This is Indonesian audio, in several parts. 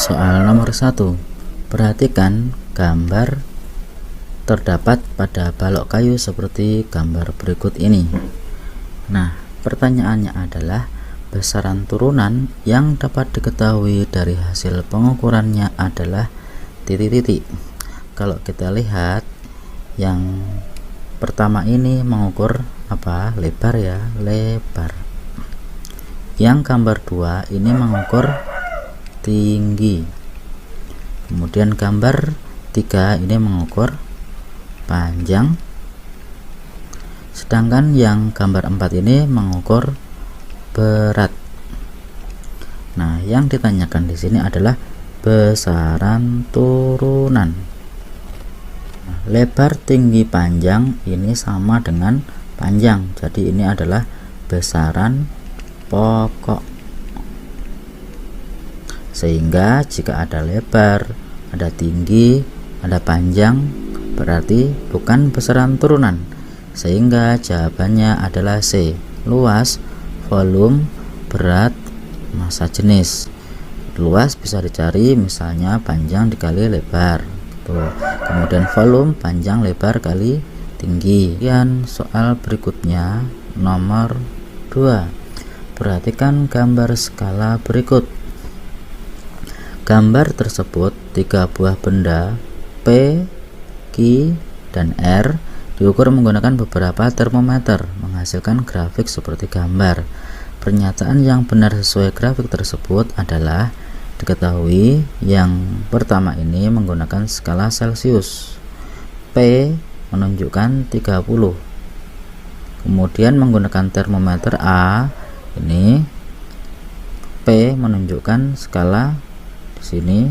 Soal nomor 1. Perhatikan gambar terdapat pada balok kayu seperti gambar berikut ini. Nah, pertanyaannya adalah besaran turunan yang dapat diketahui dari hasil pengukurannya adalah titik-titik. Kalau kita lihat yang pertama ini mengukur apa? Lebar ya, lebar. Yang gambar 2 ini mengukur tinggi. Kemudian gambar 3 ini mengukur panjang. Sedangkan yang gambar 4 ini mengukur berat. Nah, yang ditanyakan di sini adalah besaran turunan. Nah, lebar, tinggi, panjang ini sama dengan panjang. Jadi ini adalah besaran pokok. Sehingga jika ada lebar, ada tinggi, ada panjang, berarti bukan besaran turunan. Sehingga jawabannya adalah C. Luas, volume, berat, massa jenis. Luas bisa dicari misalnya panjang dikali lebar. Tuh. Kemudian volume, panjang lebar kali tinggi. Kemudian soal berikutnya nomor 2. Perhatikan gambar skala berikut. Gambar tersebut 3 buah benda P, Q, dan R diukur menggunakan beberapa termometer, menghasilkan grafik seperti gambar. Pernyataan yang benar sesuai grafik tersebut adalah diketahui yang pertama ini menggunakan skala Celcius. P menunjukkan 30. Kemudian menggunakan termometer A ini P menunjukkan skala di sini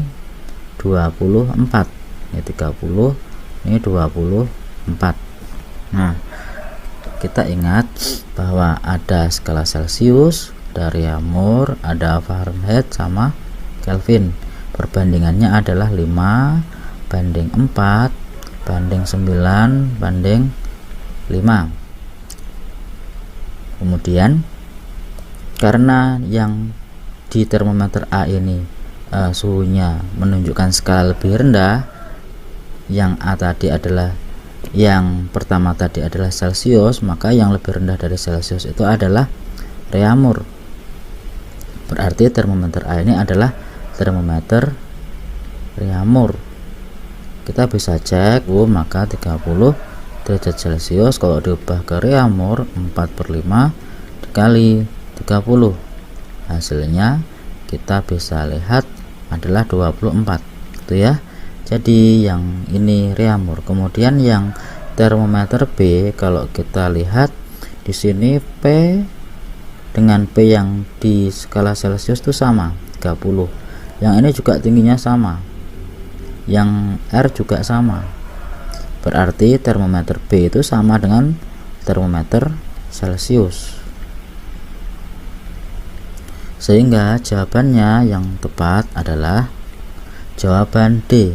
24. Ini 30, ini 24. Nah, kita ingat bahwa ada skala Celcius, ada Reaumur, ada Fahrenheit sama Kelvin. Perbandingannya adalah 5 banding 4 banding 9 banding 5. Kemudian karena yang di termometer A ini suhunya menunjukkan skala lebih rendah, yang A tadi adalah yang pertama tadi adalah Celcius, maka yang lebih rendah dari Celcius itu adalah Reaumur. Berarti termometer A ini adalah termometer Reaumur. Kita bisa cek, maka 30 derajat Celcius kalau diubah ke Reaumur 4/5 dikali 30. Hasilnya kita bisa lihat adalah 24, gitu ya. Jadi yang ini Reaumur. Kemudian yang termometer B, kalau kita lihat di sini P dengan P yang di skala Celcius itu sama, 30. Yang ini juga tingginya sama. Yang R juga sama. Berarti termometer B itu sama dengan termometer Celcius. Sehingga jawabannya yang tepat adalah jawaban D.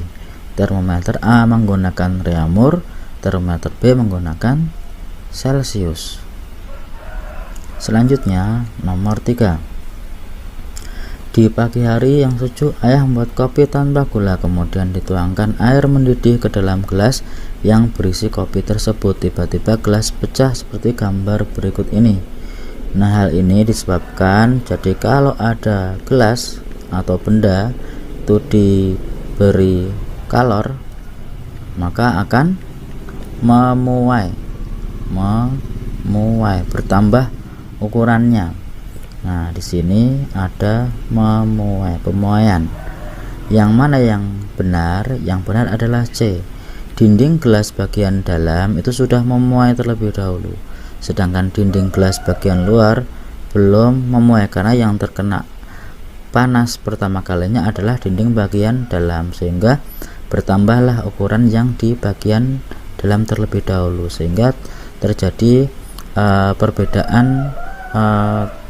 Termometer A menggunakan Reaumur, termometer B menggunakan Celcius. Selanjutnya nomor 3. Di pagi hari yang sejuk, ayah membuat kopi tanpa gula, kemudian dituangkan air mendidih ke dalam gelas yang berisi kopi tersebut. Tiba-tiba gelas pecah seperti gambar berikut ini. Nah, hal ini disebabkan jadi kalau ada gelas atau benda itu diberi kalor, maka akan memuai, bertambah ukurannya. Nah, di sini ada memuai, pemuaian. Yang mana yang benar? Yang benar adalah C. Dinding gelas bagian dalam itu sudah memuai terlebih dahulu. Sedangkan dinding gelas bagian luar belum memuai, karena yang terkena panas pertama kalinya adalah dinding bagian dalam, sehingga bertambahlah ukuran yang di bagian dalam terlebih dahulu, sehingga terjadi perbedaan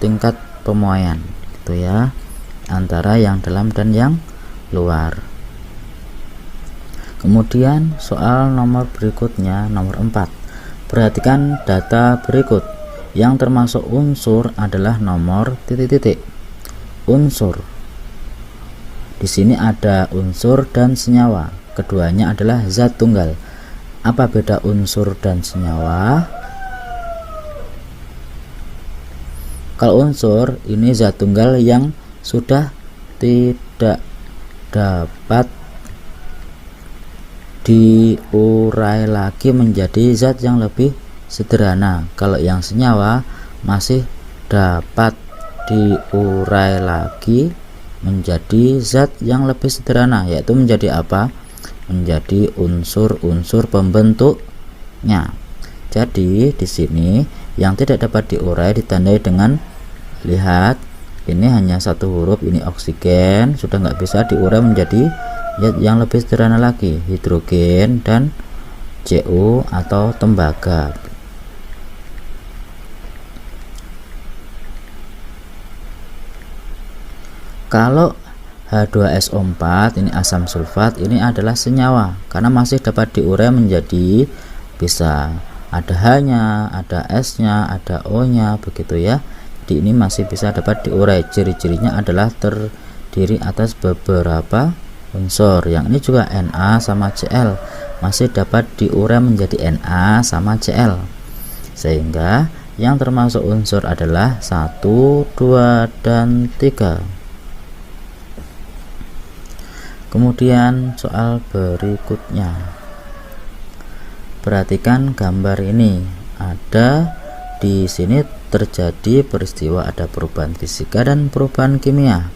tingkat pemuaian, gitu ya, antara yang dalam dan yang luar. Kemudian soal nomor berikutnya, nomor 4. Perhatikan data berikut. Yang termasuk unsur adalah nomor titik-titik. Unsur Di sini ada unsur dan senyawa. Keduanya adalah zat tunggal. Apa beda unsur dan senyawa? Kalau unsur ini zat tunggal yang sudah tidak dapat diurai lagi menjadi zat yang lebih sederhana. Kalau yang senyawa masih dapat diurai lagi menjadi zat yang lebih sederhana, yaitu menjadi apa? Menjadi unsur-unsur pembentuknya. Jadi di sini yang tidak dapat diurai ditandai dengan, lihat, ini hanya satu huruf, ini oksigen, sudah nggak bisa diurai menjadi zat yang lebih sederhana lagi, hidrogen dan CO atau tembaga. Kalau H2SO4 ini asam sulfat, ini adalah senyawa karena masih dapat diurai menjadi, bisa ada H-nya, ada S-nya, ada O-nya, begitu ya. Jadi ini masih bisa dapat diurai. Ciri-cirinya adalah terdiri atas beberapa unsur. Yang ini juga Na sama Cl masih dapat diurai menjadi Na sama Cl, sehingga yang termasuk unsur adalah 1, 2, dan 3. Kemudian soal berikutnya, perhatikan gambar ini. Ada di sini terjadi peristiwa, ada perubahan fisika dan perubahan kimia.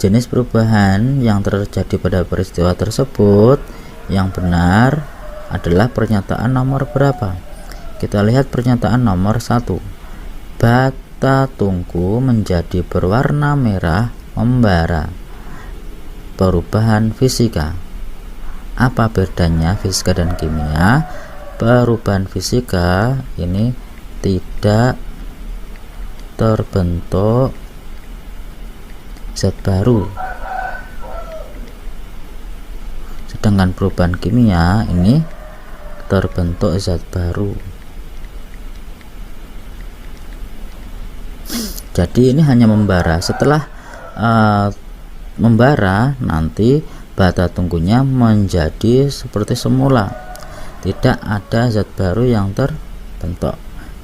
Jenis perubahan yang terjadi pada peristiwa tersebut yang benar adalah pernyataan nomor berapa? Kita lihat pernyataan nomor 1. Bata tungku menjadi berwarna merah membara. Perubahan fisika. Apa bedanya fisika dan kimia? Perubahan fisika ini tidak terbentuk zat baru, sedangkan perubahan kimia ini terbentuk zat baru. Jadi ini hanya membara. Setelah membara, nanti bata tungkunya menjadi seperti semula, tidak ada zat baru yang terbentuk.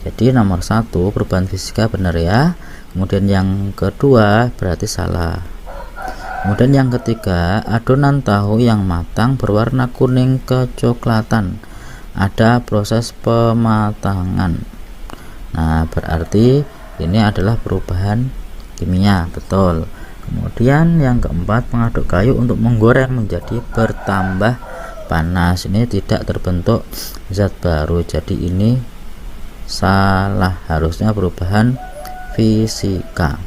Jadi nomor 1 perubahan fisika benar ya. Kemudian yang kedua berarti salah. Kemudian yang ketiga, adonan tahu yang matang berwarna kuning kecoklatan, ada proses pematangan. Nah, berarti ini adalah perubahan kimia, betul. Kemudian yang keempat, mengaduk kayu untuk menggoreng menjadi bertambah panas, ini tidak terbentuk zat baru. Jadi ini salah, harusnya perubahan fisika.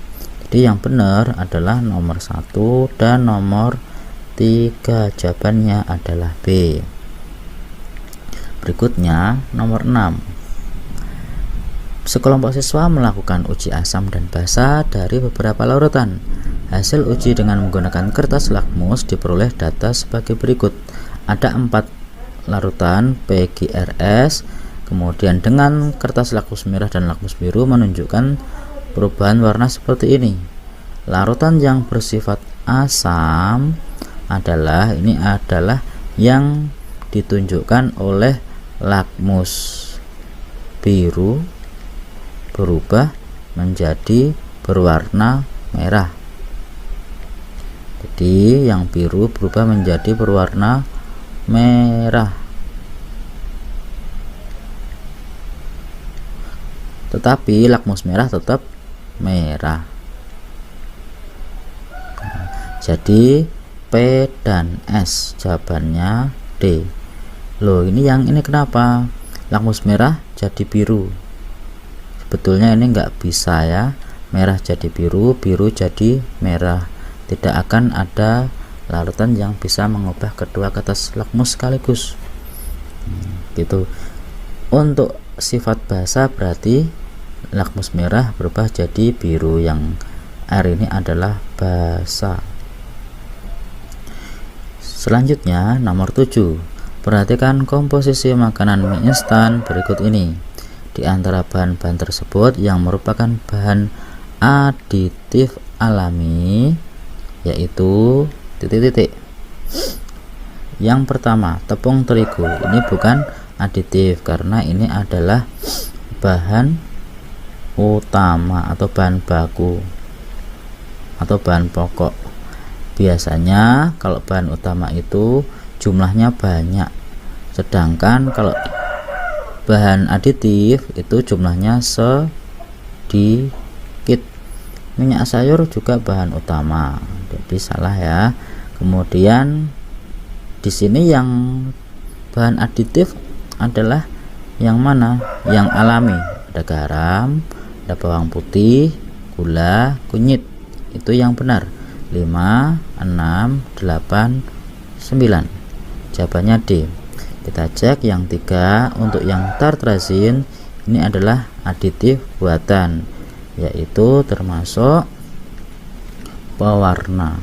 Jadi yang benar adalah nomor 1 dan nomor 3. Jawabannya adalah B. Berikutnya nomor 6. Sekelompok siswa melakukan uji asam dan basa dari beberapa larutan. Hasil uji dengan menggunakan kertas lakmus diperoleh data sebagai berikut. Ada 4 larutan PGRS. Kemudian dengan kertas lakmus merah dan lakmus biru menunjukkan perubahan warna seperti ini. Larutan yang bersifat asam adalah yang ditunjukkan oleh lakmus biru berubah menjadi berwarna merah. Jadi yang biru berubah menjadi berwarna merah. Tetapi lakmus merah tetap merah. Jadi P dan S, jawabannya D. Loh, ini kenapa lakmus merah jadi biru? Sebetulnya ini nggak bisa ya, merah jadi biru, biru jadi merah. Tidak akan ada larutan yang bisa mengubah kedua kertas lakmus sekaligus. Gitu. Untuk sifat basa berarti lakmus merah berubah jadi biru, yang air ini adalah basa. Selanjutnya nomor 7. Perhatikan komposisi makanan mie instan berikut ini. Di antara bahan-bahan tersebut yang merupakan bahan aditif alami yaitu titik-titik. Yang pertama, tepung terigu ini bukan aditif karena ini adalah bahan utama atau bahan baku atau bahan pokok. Biasanya kalau bahan utama itu jumlahnya banyak, sedangkan kalau bahan aditif itu jumlahnya sedikit. Minyak sayur juga bahan utama, jadi salah ya. Kemudian di sini yang bahan aditif adalah yang mana? Yang alami. Ada garam, ada bawang putih, gula, kunyit. Itu yang benar. 5, 6, 8, 9. Jawabannya D. Kita cek yang 3. Untuk yang tartrazin ini adalah aditif buatan, yaitu termasuk pewarna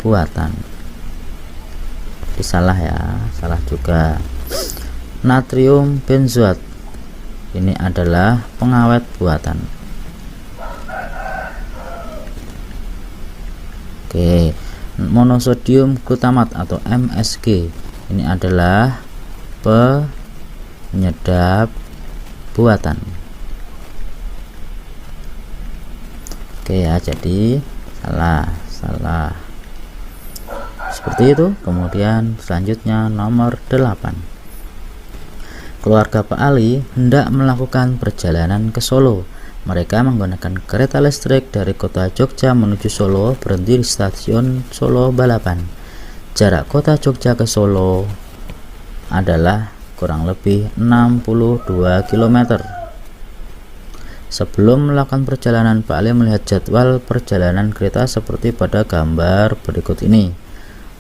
buatan. Salah ya, salah juga. Natrium benzoat ini adalah pengawet buatan. Oke, monosodium glutamat atau MSG ini adalah penyedap buatan. Oke ya, jadi salah seperti itu. Kemudian selanjutnya nomor 8. Keluarga Pak Ali hendak melakukan perjalanan ke Solo. Mereka menggunakan kereta listrik dari kota Jogja menuju Solo, berhenti di stasiun Solo Balapan. Jarak kota Jogja ke Solo adalah kurang lebih 62 km. Sebelum melakukan perjalanan, Pak Ali melihat jadwal perjalanan kereta seperti pada gambar berikut ini.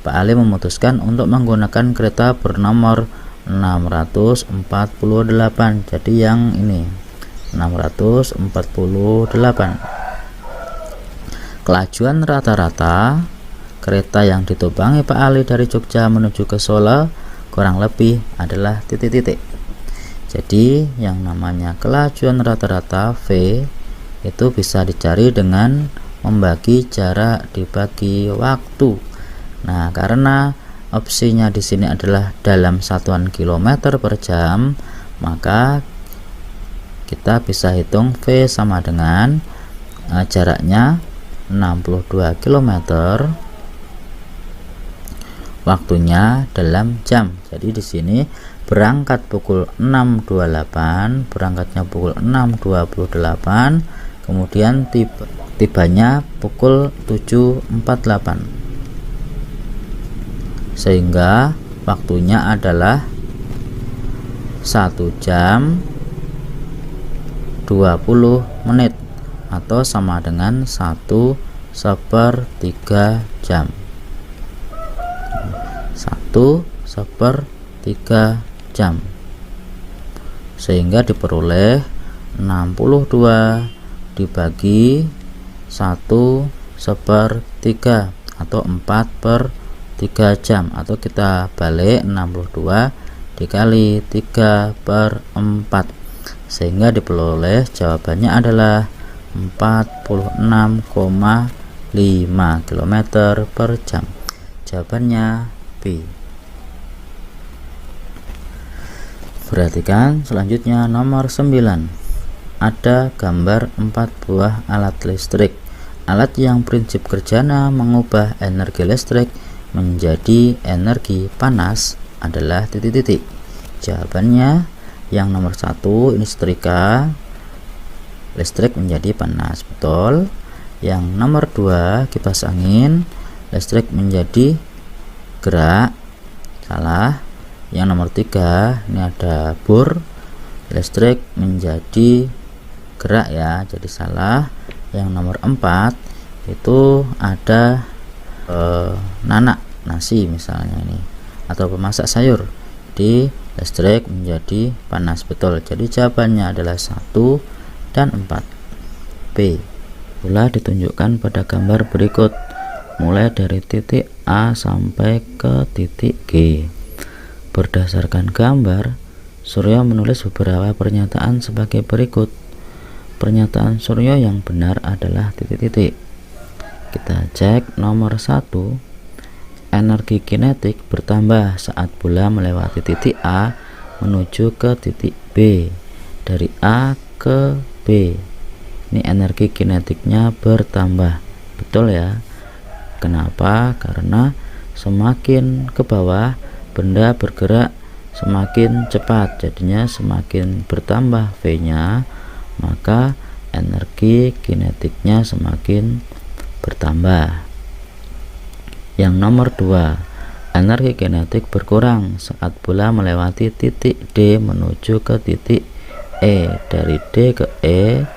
Pak Ali memutuskan untuk menggunakan kereta bernomor 648. Jadi yang ini 648. Kelajuan rata-rata kereta yang ditumpangi Pak Ali dari Jogja menuju ke Solo kurang lebih adalah titik-titik. Jadi yang namanya kelajuan rata-rata V itu bisa dicari dengan membagi jarak dibagi waktu. Nah, karena opsinya di sini adalah dalam satuan kilometer per jam, maka kita bisa hitung V sama dengan jaraknya 62 km, waktunya dalam jam. Jadi di sini berangkat pukul 6.28, berangkatnya pukul 6.28, kemudian tibanya pukul 7.48, sehingga waktunya adalah 1 jam 20 menit atau sama dengan 1/3 jam. 1/3 jam, sehingga diperoleh 62 dibagi 1/3 atau 4/3 jam, atau kita balik 62 dikali 3/4, sehingga diperoleh jawabannya adalah 46,5 km per jam. Jawabannya B. Perhatikan selanjutnya nomor 9. Ada gambar 4 buah alat listrik. Alat yang prinsip kerjanya mengubah energi listrik menjadi energi panas adalah titik-titik. Jawabannya yang nomor 1 ini setrika, listrik menjadi panas, betul. Yang nomor 2 kipas angin, listrik menjadi gerak, salah. Yang nomor 3 ini ada bor, listrik menjadi gerak ya, jadi salah. Yang nomor 4 itu ada nanak nasi misalnya ini, atau pemasak sayur, di listrik menjadi panas, betul. Jadi jawabannya adalah 1 dan 4. B. Pula ditunjukkan pada gambar berikut, mulai dari titik A sampai ke titik G. Berdasarkan gambar, Suryo menulis beberapa pernyataan sebagai berikut. Pernyataan Suryo yang benar adalah titik-titik. Kita cek nomor 1. Energi kinetik bertambah saat bola melewati titik A menuju ke titik B. Dari A ke B. Ini energi kinetiknya bertambah. Betul ya. Kenapa? Karena semakin ke bawah benda bergerak semakin cepat, jadinya semakin bertambah V-nya, maka energi kinetiknya semakin bertambah. Yang nomor 2, energi kinetik berkurang saat bola melewati titik D menuju ke titik E. Dari D ke E,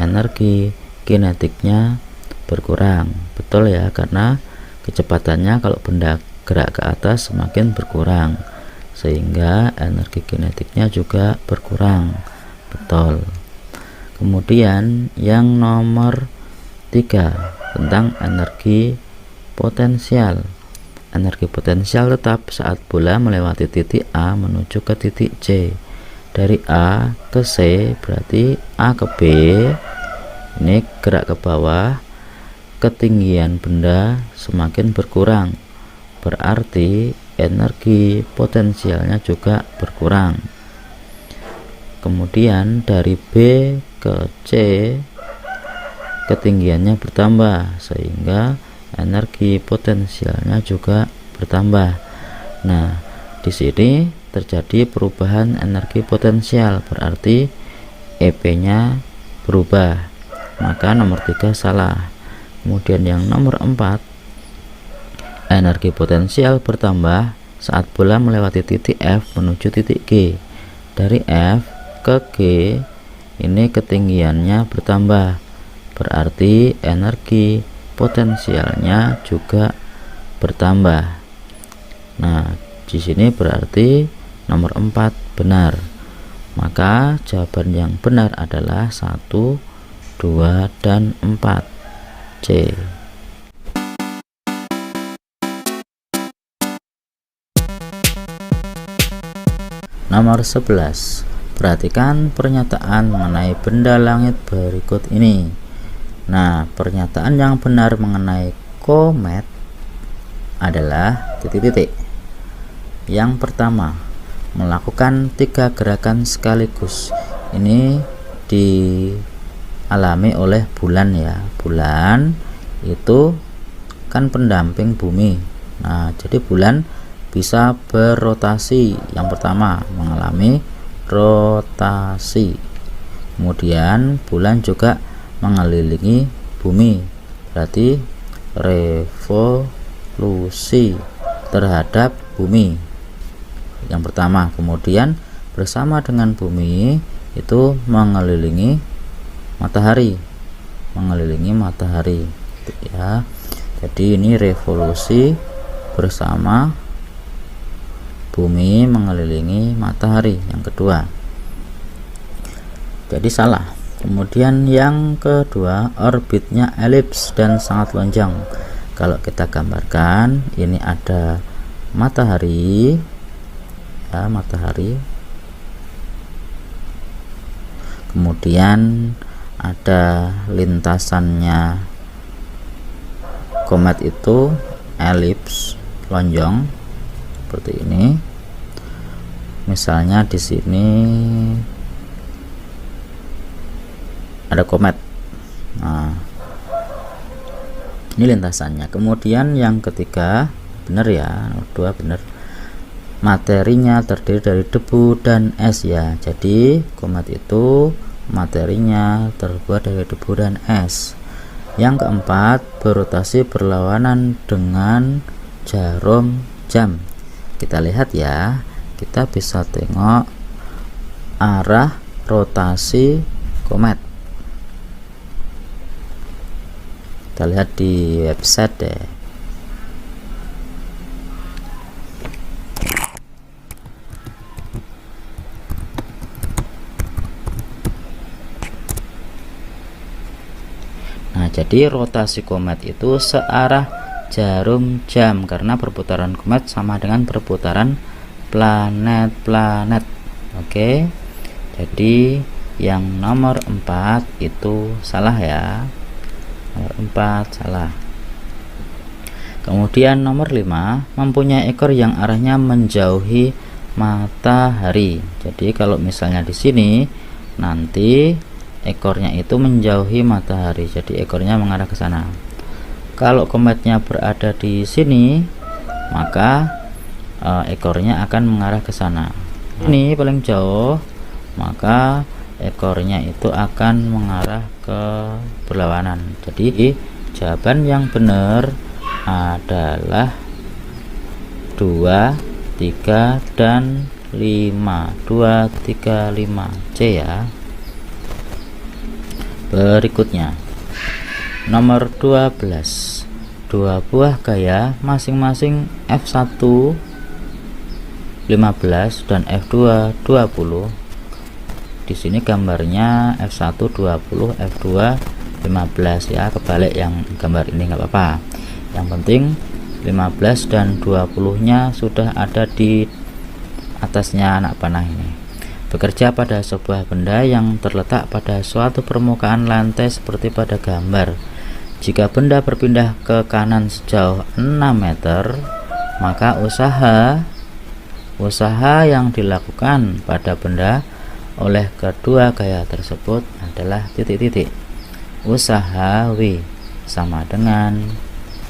energi kinetiknya berkurang. Betul ya, karena kecepatannya kalau benda gerak ke atas semakin berkurang, sehingga energi kinetiknya juga berkurang. Betul. Kemudian yang nomor 3 tentang energi potensial. Energi potensial tetap saat bola melewati titik A menuju ke titik C. Dari A ke C berarti A ke B, ini gerak ke bawah, ketinggian benda semakin berkurang, berarti energi potensialnya juga berkurang. Kemudian dari B ke C ketinggiannya bertambah, sehingga energi potensialnya juga bertambah. Nah, di sini terjadi perubahan energi potensial, berarti EP-nya berubah. Maka nomor 3 salah. Kemudian yang nomor 4, energi potensial bertambah saat bola melewati titik F menuju titik G. Dari F ke G, ini ketinggiannya bertambah, berarti energi potensialnya juga bertambah. Nah, di sini berarti nomor 4 benar. Maka jawaban yang benar adalah 1, 2, dan 4. C. Nomor 11. Perhatikan pernyataan mengenai benda langit berikut ini. Nah, pernyataan yang benar mengenai komet adalah titik-titik. Yang pertama, melakukan 3 gerakan sekaligus. Ini dialami oleh bulan ya. Bulan itu kan pendamping bumi. Nah, jadi bulan bisa berotasi. Yang pertama, mengalami rotasi. Kemudian bulan juga mengelilingi bumi, berarti revolusi terhadap bumi. Yang pertama, kemudian bersama dengan bumi itu mengelilingi matahari, ya. Jadi ini revolusi bersama bumi mengelilingi matahari. Yang kedua, jadi salah. Kemudian yang kedua, orbitnya elips dan sangat lonjong. Kalau kita gambarkan, ini ada matahari ya, matahari. Kemudian ada lintasannya komet itu elips, lonjong seperti ini. Misalnya di sini ada komet. Nah, ini lintasannya. Kemudian yang ketiga benar ya, nomor 2 benar. Materinya terdiri dari debu dan es ya. Jadi komet itu materinya terbuat dari debu dan es. Yang keempat, berotasi berlawanan dengan jarum jam. Kita lihat ya, kita bisa tengok arah rotasi komet. Kita lihat di website deh. Nah, jadi rotasi komet itu searah jarum jam karena perputaran komet sama dengan perputaran planet-planet. Oke. Jadi yang nomor 4 itu salah ya. Nomor 4 salah. Kemudian nomor 5, mempunyai ekor yang arahnya menjauhi matahari. Jadi kalau misalnya di sini nanti ekornya itu menjauhi matahari, jadi ekornya mengarah ke sana. Kalau kometnya berada di sini, maka ekornya akan mengarah ke sana. Ini paling jauh, maka ekornya itu akan mengarah ke berlawanan. Jadi jawaban yang benar adalah 2, 3, dan 5. 2, 3, 5 C ya. Berikutnya nomor 12, dua buah gaya masing-masing F1 15 dan F2 20. Di sini gambarnya F1 20, F2 15 ya, kebalik yang gambar ini nggak apa-apa. Yang penting 15 dan 20 nya sudah ada di atasnya anak panah ini. Bekerja pada sebuah benda yang terletak pada suatu permukaan lantai seperti pada gambar. Jika benda berpindah ke kanan sejauh 6 meter, maka usaha yang dilakukan pada benda oleh kedua gaya tersebut adalah titik-titik. Usaha W sama dengan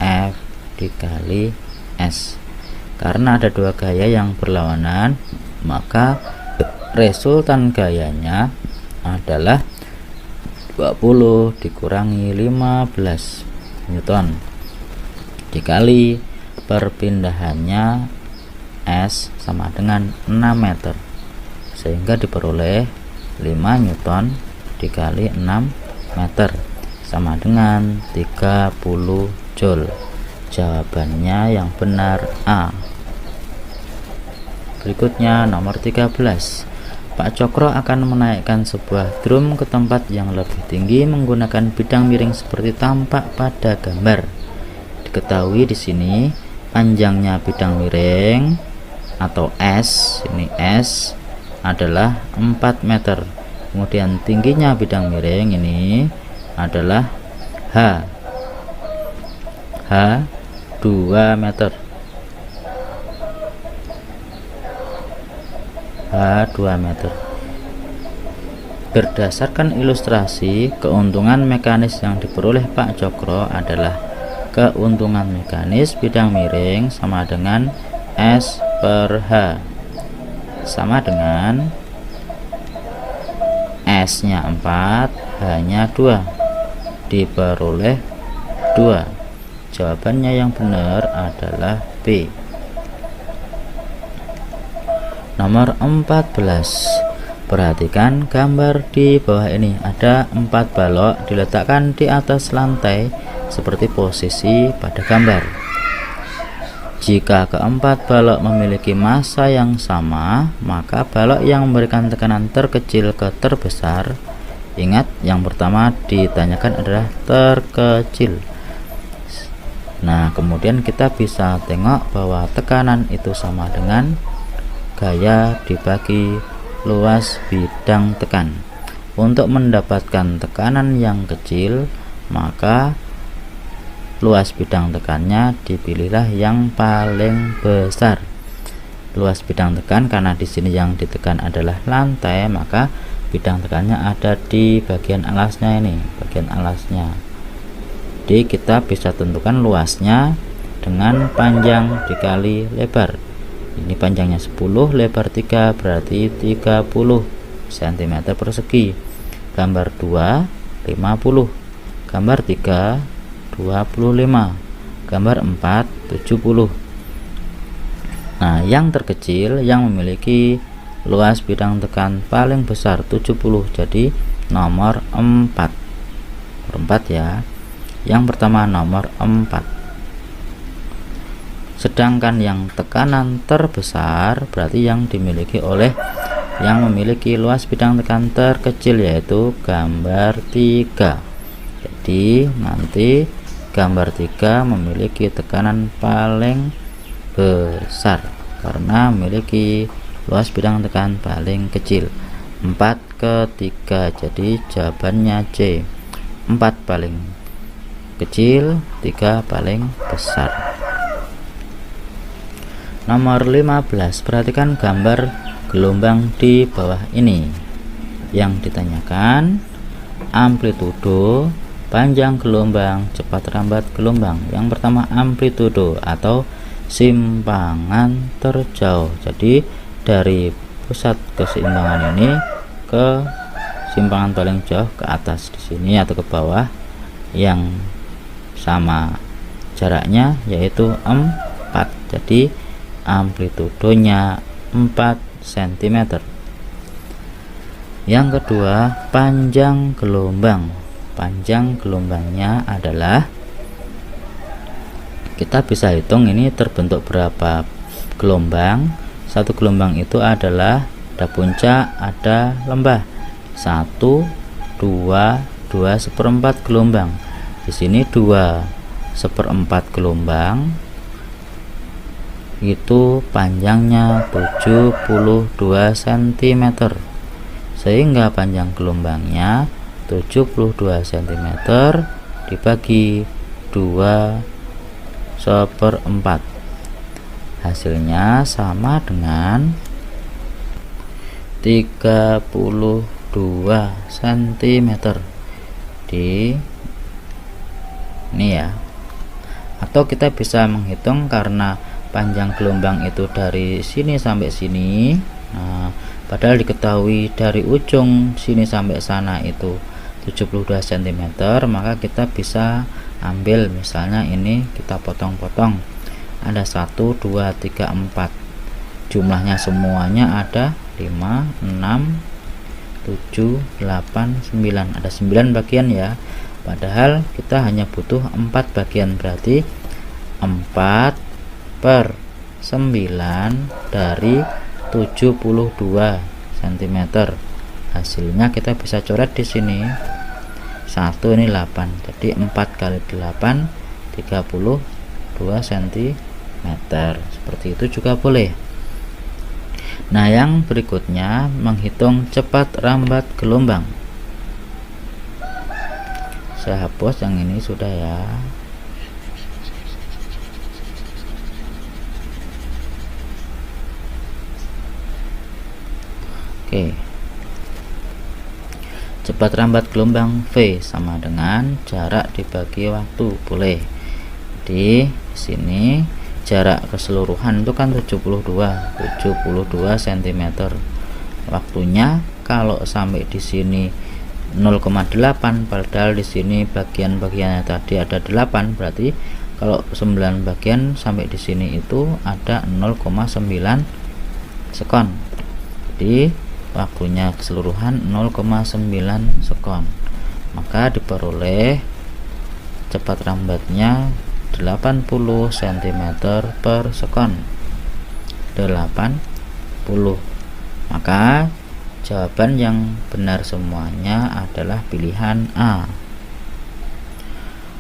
F dikali S. Karena ada dua gaya yang berlawanan, maka resultan gayanya adalah 20 dikurangi 15 Newton dikali perpindahannya S sama dengan 6 meter, sehingga diperoleh 5 Newton dikali 6 meter sama dengan 30 Joule. Jawabannya yang benar A. Berikutnya nomor 13. Pak Cokro akan menaikkan sebuah drum ke tempat yang lebih tinggi menggunakan bidang miring seperti tampak pada gambar. Diketahui di sini panjangnya bidang miring atau S, ini S adalah 4 meter. Kemudian tingginya bidang miring ini adalah H 2 meter. H 2 meter. Berdasarkan ilustrasi, keuntungan mekanis yang diperoleh Pak Cokro adalah keuntungan mekanis bidang miring sama dengan S per H sama dengan S nya 4, H nya 2 diperoleh 2. Jawabannya yang benar adalah B. Nomor 14. Perhatikan gambar di bawah ini. Ada 4 balok diletakkan di atas lantai seperti posisi pada gambar. Jika keempat balok memiliki massa yang sama, maka balok yang memberikan tekanan terkecil ke terbesar, ingat yang pertama ditanyakan adalah terkecil. Nah, kemudian kita bisa tengok bahwa tekanan itu sama dengan gaya dibagi luas bidang tekan. Untuk mendapatkan tekanan yang kecil, maka luas bidang tekannya dipilihlah yang paling besar. Luas bidang tekan, karena di sini yang ditekan adalah lantai, maka bidang tekannya ada di bagian alasnya ini, bagian alasnya. Jadi kita bisa tentukan luasnya dengan panjang dikali lebar. Ini panjangnya 10, lebar 3, berarti 30 cm persegi. Gambar 2 50, gambar 3 25, gambar 4 70. Nah, yang terkecil yang memiliki luas bidang tekan paling besar 70, jadi nomor 4 ya. Yang pertama nomor 4. Sedangkan yang tekanan terbesar berarti yang dimiliki oleh yang memiliki luas bidang tekan terkecil, yaitu gambar 3. Jadi nanti gambar 3 memiliki tekanan paling besar karena memiliki luas bidang tekan paling kecil 4 ke 3, jadi jawabannya C. 4 paling kecil, 3 paling besar. Nomor 15, perhatikan gambar gelombang di bawah ini. Yang ditanyakan amplitudo, panjang gelombang, cepat rambat gelombang. Yang pertama amplitudo atau simpangan terjauh. Jadi dari pusat keseimbangan ini ke simpangan paling jauh ke atas di sini atau ke bawah yang sama jaraknya yaitu 4. Jadi amplitudonya 4 cm. Yang kedua, panjang gelombang. Panjang gelombangnya adalah, kita bisa hitung ini terbentuk berapa gelombang. Satu gelombang itu adalah ada puncak, ada lembah. 1, 2, 2/4 gelombang. Di sini 2/4 gelombang itu panjangnya 72 cm, sehingga panjang gelombangnya 72 cm dibagi 2/4, hasilnya sama dengan 32 cm di ini ya. Atau kita bisa menghitung karena panjang gelombang itu dari sini sampai sini. Nah, padahal diketahui dari ujung sini sampai sana itu 72 cm, maka kita bisa ambil misalnya ini kita potong-potong. Ada 1, 2, 3, 4. Jumlahnya semuanya ada 5, 6, 7, 8, 9. Ada 9 bagian ya. Padahal kita hanya butuh 4 bagian, berarti 4/9 dari 72 cm. Hasilnya kita bisa coret di sini. 1 ini 8. Jadi 4 kali 8 32 cm. Seperti itu juga boleh. Nah, yang berikutnya menghitung cepat rambat gelombang. Saya hapus yang ini sudah ya. Oke. Cepat rambat gelombang V sama dengan jarak dibagi waktu, boleh. Di sini jarak keseluruhan itu kan 72 cm. Waktunya kalau sampai di sini 0,8, padahal di sini bagian-bagiannya tadi ada 8, berarti kalau 9 bagian sampai di sini itu ada 0,9 sekon. Jadi waktunya keseluruhan 0,9 sekon. Maka diperoleh cepat rambatnya 80 cm per sekon. 80. Maka jawaban yang benar semuanya adalah pilihan A.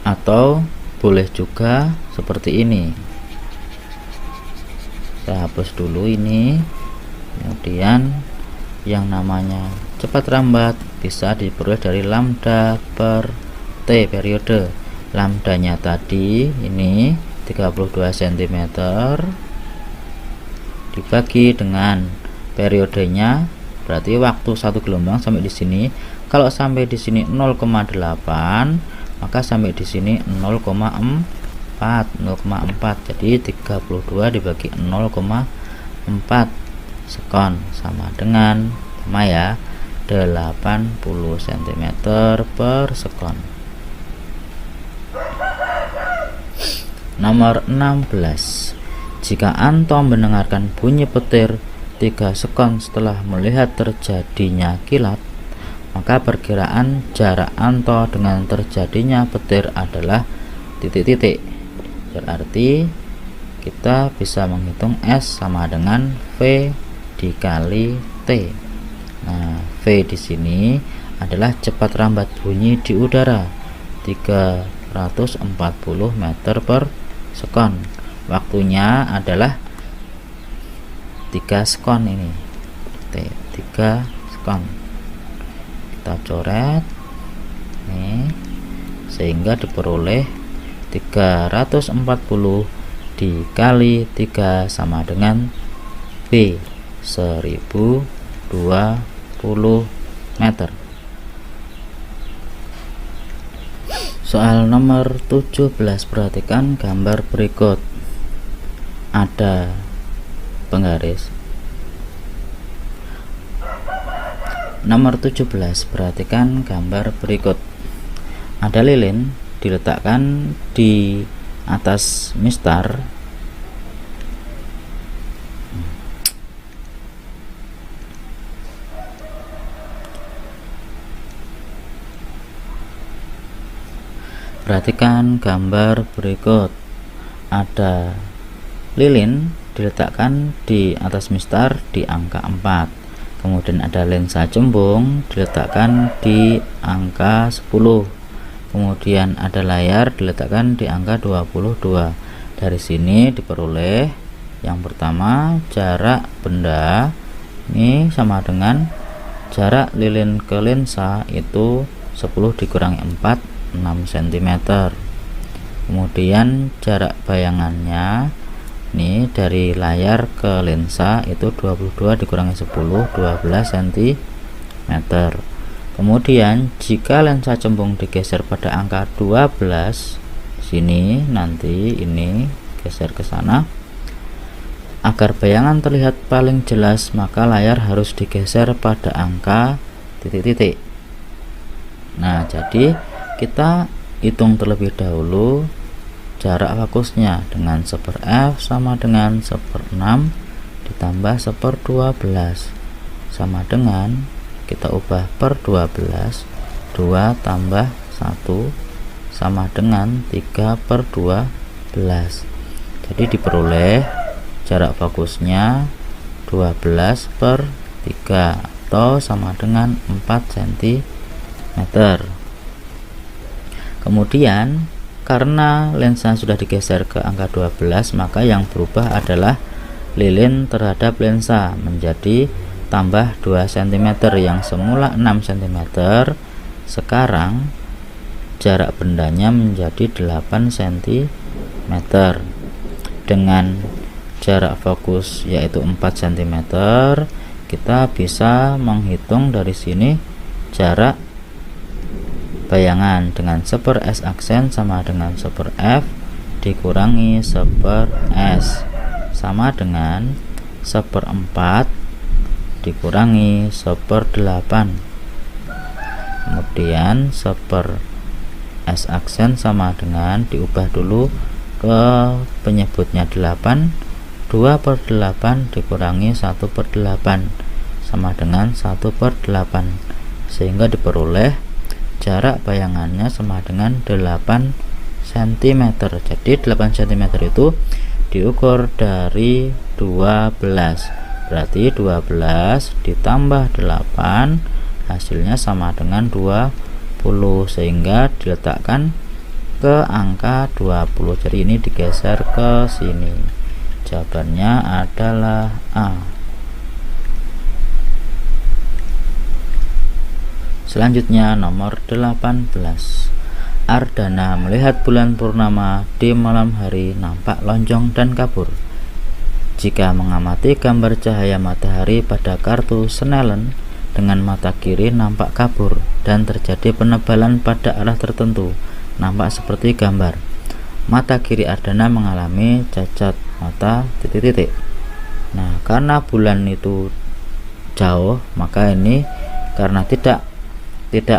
Atau boleh juga seperti ini. Saya hapus dulu ini. Kemudian yang namanya cepat rambat bisa diperoleh dari lambda per T periode. Lambdanya tadi ini 32 cm dibagi dengan periodenya, berarti waktu satu gelombang sampai di sini. Kalau sampai di sini 0,8, maka sampai di sini 0,4. Jadi 32 dibagi 0,4 sekon sama dengan ya 80 cm per sekon. Nomor 16. Jika Anto mendengarkan bunyi petir 3 sekon setelah melihat terjadinya kilat, maka perkiraan jarak Anto dengan terjadinya petir adalah titik-titik. Berarti kita bisa menghitung S sama dengan V dikali T. Nah, V di sini adalah cepat rambat bunyi di udara 340 meter per sekon. Waktunya adalah 3 sekon ini. 3 sekon. Kita coret nih, sehingga diperoleh 340 dikali 3 sama dengan B 1020 meter. Soal nomor 17, perhatikan gambar berikut. Ada penggaris. Nomor 17, perhatikan gambar berikut. Ada lilin diletakkan di atas mistar Perhatikan gambar berikut. Ada lilin diletakkan di atas mistar di angka 4. Kemudian ada lensa cembung diletakkan di angka 10. Kemudian ada layar diletakkan di angka 22. Dari sini diperoleh yang pertama, jarak benda ini sama dengan jarak lilin ke lensa itu 10 dikurangi 4, 6 cm. Kemudian jarak bayangannya ini dari layar ke lensa itu 22 dikurangi 10, 12 cm. Kemudian jika lensa cembung digeser pada angka 12, sini nanti ini geser ke sana. Agar bayangan terlihat paling jelas, maka layar harus digeser pada angka titik-titik. Nah, jadi kita hitung terlebih dahulu jarak fokusnya dengan 1/f sama dengan 1/6 ditambah 1/12 sama dengan, kita ubah per 12, 2 tambah 1 sama dengan 3/12. Jadi diperoleh jarak fokusnya 12/3 atau sama dengan 4 cm. Kemudian karena lensa sudah digeser ke angka 12, maka yang berubah adalah lilin terhadap lensa menjadi tambah 2 cm. Yang semula 6 cm, sekarang jarak bendanya menjadi 8 cm. Dengan jarak fokus yaitu 4 cm, kita bisa menghitung dari sini jarak bayangan dengan 1/s aksen sama dengan 1/f dikurangi 1/s sama dengan 1/4 dikurangi 1/8. Kemudian 1/s aksen sama dengan, diubah dulu ke penyebutnya 8, 2/8 dikurangi 1/8 sama dengan 1/8, sehingga diperoleh jarak bayangannya sama dengan 8 cm. Jadi 8 cm itu diukur dari 12, berarti 12 ditambah 8 hasilnya sama dengan 20, sehingga diletakkan ke angka 20. Jadi ini digeser ke sini. Jawabannya adalah A. Selanjutnya nomor 18. Ardana melihat bulan purnama di malam hari nampak lonjong dan kabur. Jika mengamati gambar cahaya matahari pada kartu Snellen dengan mata kiri nampak kabur dan terjadi penebalan pada arah tertentu, nampak seperti gambar. Mata kiri Ardana mengalami cacat mata titik-titik. Nah, karena bulan itu jauh, maka ini karena tidak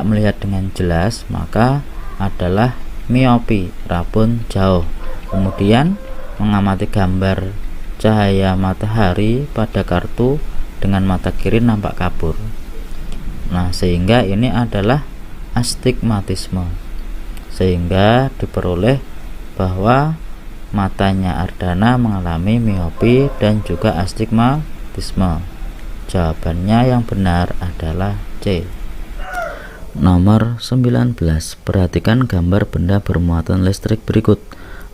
melihat dengan jelas, maka adalah miopi, rabun jauh. Kemudian mengamati gambar cahaya matahari pada kartu dengan mata kiri nampak kabur. Nah, sehingga ini adalah astigmatisme, sehingga diperoleh bahwa matanya Ardana mengalami miopi dan juga astigmatisme. Jawabannya yang benar adalah C. Nomor 19. Perhatikan gambar benda bermuatan listrik berikut.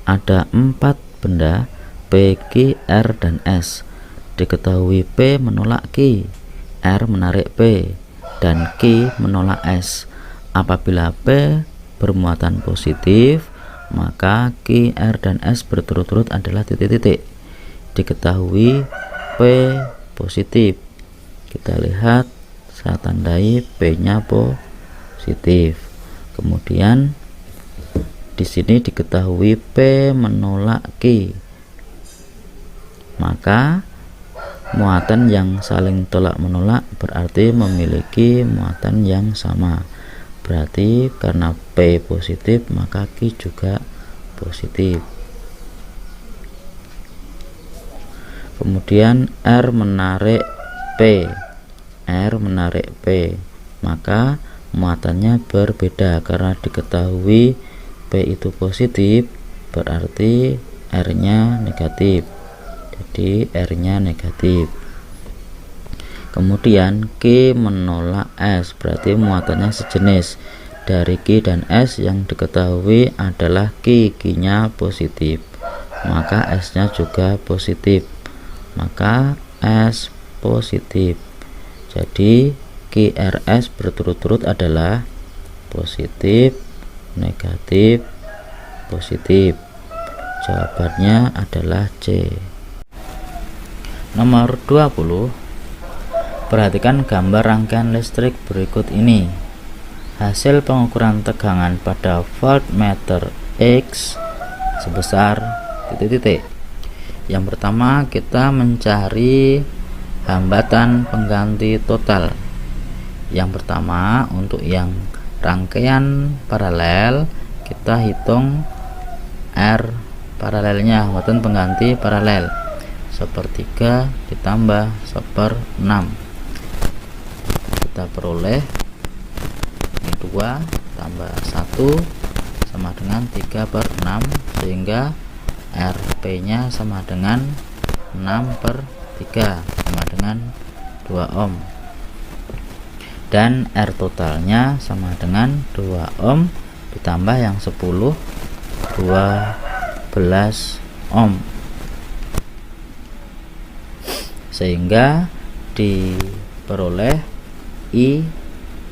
Ada 4 benda P, Q, R, dan S. Diketahui P menolak Q, R menarik P, dan Q menolak S. Apabila P bermuatan positif, maka Q, R, dan S berturut-turut adalah titik-titik. Diketahui P positif. Kita lihat, saya tandai P-nya positif. Kemudian di sini diketahui P menolak Q, maka muatan yang saling tolak menolak berarti memiliki muatan yang sama. Berarti karena P positif maka Q juga positif. Kemudian R menarik P, maka muatannya berbeda karena diketahui P itu positif berarti R nya negatif, jadi R nya negatif. Kemudian Q menolak S, berarti muatannya sejenis. Dari Q dan S yang diketahui adalah Q nya positif, maka S nya juga positif, maka S positif. Jadi QRS berturut-turut adalah positif, negatif, positif. Jawabannya adalah C. Nomor 20. Perhatikan gambar rangkaian listrik berikut ini. Hasil pengukuran tegangan pada voltmeter X sebesar titik-titik. Yang pertama, kita mencari hambatan pengganti total. Yang pertama, untuk yang rangkaian paralel kita hitung R paralelnya, hambatan pengganti paralel 1/3 ditambah 1/6. Kita peroleh 2 tambah 1 sama dengan 3/6, sehingga RP nya sama dengan 6/3 sama dengan 2 ohm, dan R totalnya sama dengan 2 ohm ditambah yang 10, 12 ohm, sehingga diperoleh I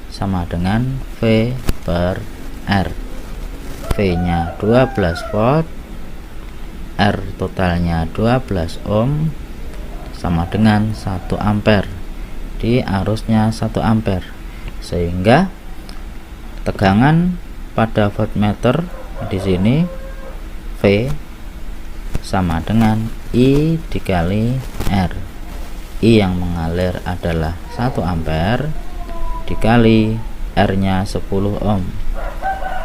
sama dengan V/R. V nya 12 volt, R totalnya 12 ohm sama dengan 1 ampere. Di arusnya 1 ampere, sehingga tegangan pada voltmeter di sini V sama dengan I dikali R. I yang mengalir adalah 1 ampere dikali R nya 10 ohm,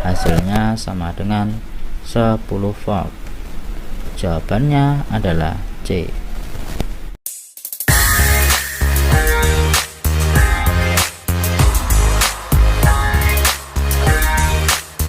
hasilnya sama dengan 10 volt. Jawabannya adalah C.